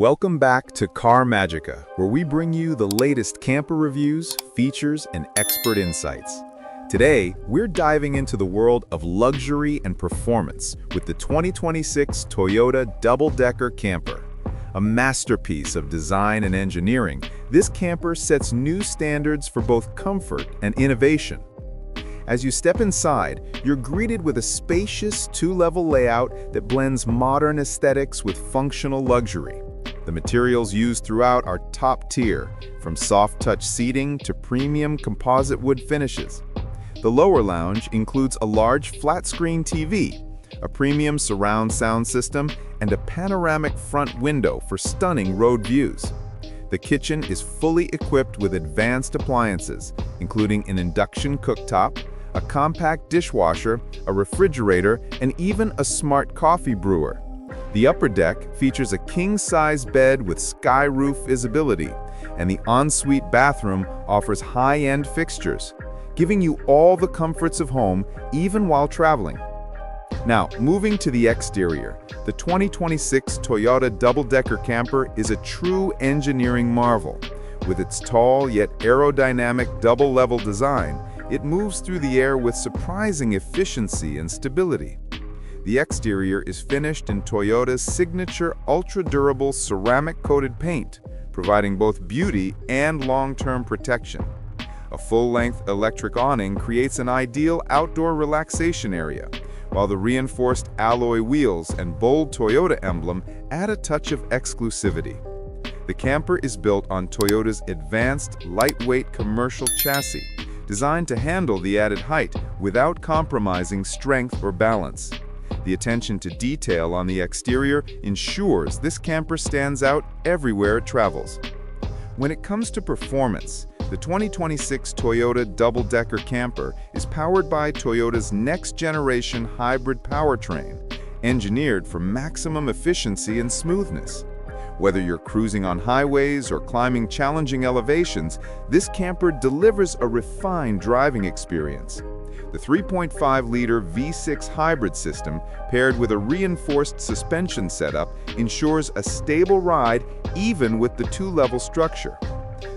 Welcome back to Car Magica, where we bring you the latest camper reviews, features, and expert insights. Today, we're diving into the world of luxury and performance with the 2026 Toyota double-decker camper. A masterpiece of design and engineering, this camper sets new standards for both comfort and innovation. As you step inside, you're greeted with a spacious two-level layout that blends modern aesthetics with functional luxury. The materials used throughout are top tier, from soft-touch seating to premium composite wood finishes. The lower lounge includes a large flat-screen TV, a premium surround sound system, and a panoramic front window for stunning road views. The kitchen is fully equipped with advanced appliances, including an induction cooktop, a compact dishwasher, a refrigerator, and even a smart coffee brewer. The upper deck features a king-size bed with sky roof visibility, and the ensuite bathroom offers high-end fixtures, giving you all the comforts of home even while traveling. Now, moving to the exterior, the 2026 Toyota double-decker camper is a true engineering marvel. With its tall yet aerodynamic double-level design, it moves through the air with surprising efficiency and stability. The exterior is finished in Toyota's signature ultra-durable ceramic-coated paint, providing both beauty and long-term protection. A full-length electric awning creates an ideal outdoor relaxation area, while the reinforced alloy wheels and bold Toyota emblem add a touch of exclusivity. The camper is built on Toyota's advanced, lightweight commercial chassis, designed to handle the added height without compromising strength or balance. The attention to detail on the exterior ensures this camper stands out everywhere it travels. When it comes to performance, the 2026 Toyota double-decker camper is powered by Toyota's next-generation hybrid powertrain, engineered for maximum efficiency and smoothness. Whether you're cruising on highways or climbing challenging elevations, this camper delivers a refined driving experience. The 3.5-liter V6 hybrid system, paired with a reinforced suspension setup, ensures a stable ride even with the two-level structure.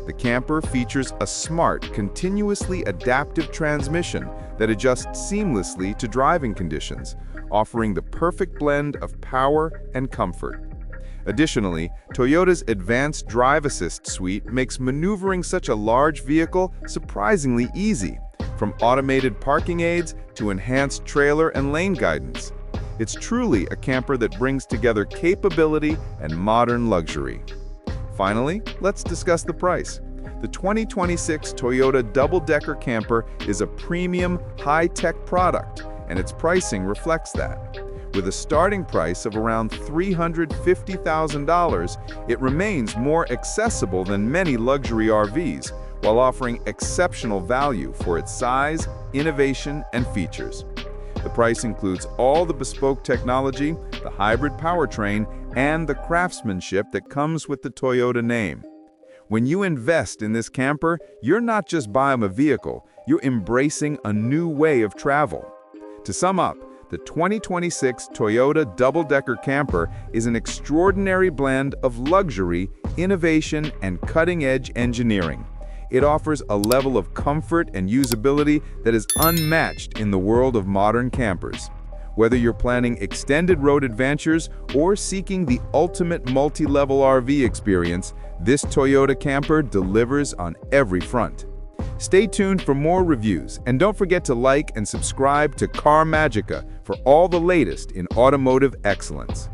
The camper features a smart, continuously adaptive transmission that adjusts seamlessly to driving conditions, offering the perfect blend of power and comfort. Additionally, Toyota's advanced drive assist suite makes maneuvering such a large vehicle surprisingly easy, from automated parking aids to enhanced trailer and lane guidance. It's truly a camper that brings together capability and modern luxury. Finally, let's discuss the price. The 2026 Toyota double-decker camper is a premium, high-tech product, and its pricing reflects that. With a starting price of around $350,000, it remains more accessible than many luxury RVs, while offering exceptional value for its size, innovation, and features. The price includes all the bespoke technology, the hybrid powertrain, and the craftsmanship that comes with the Toyota name. When you invest in this camper, you're not just buying a vehicle, you're embracing a new way of travel. To sum up, the 2026 Toyota double-decker camper is an extraordinary blend of luxury, innovation, and cutting-edge engineering. It offers a level of comfort and usability that is unmatched in the world of modern campers. Whether you're planning extended road adventures or seeking the ultimate multi-level RV experience, this Toyota camper delivers on every front. Stay tuned for more reviews, and don't forget to like and subscribe to Car Magica for all the latest in automotive excellence.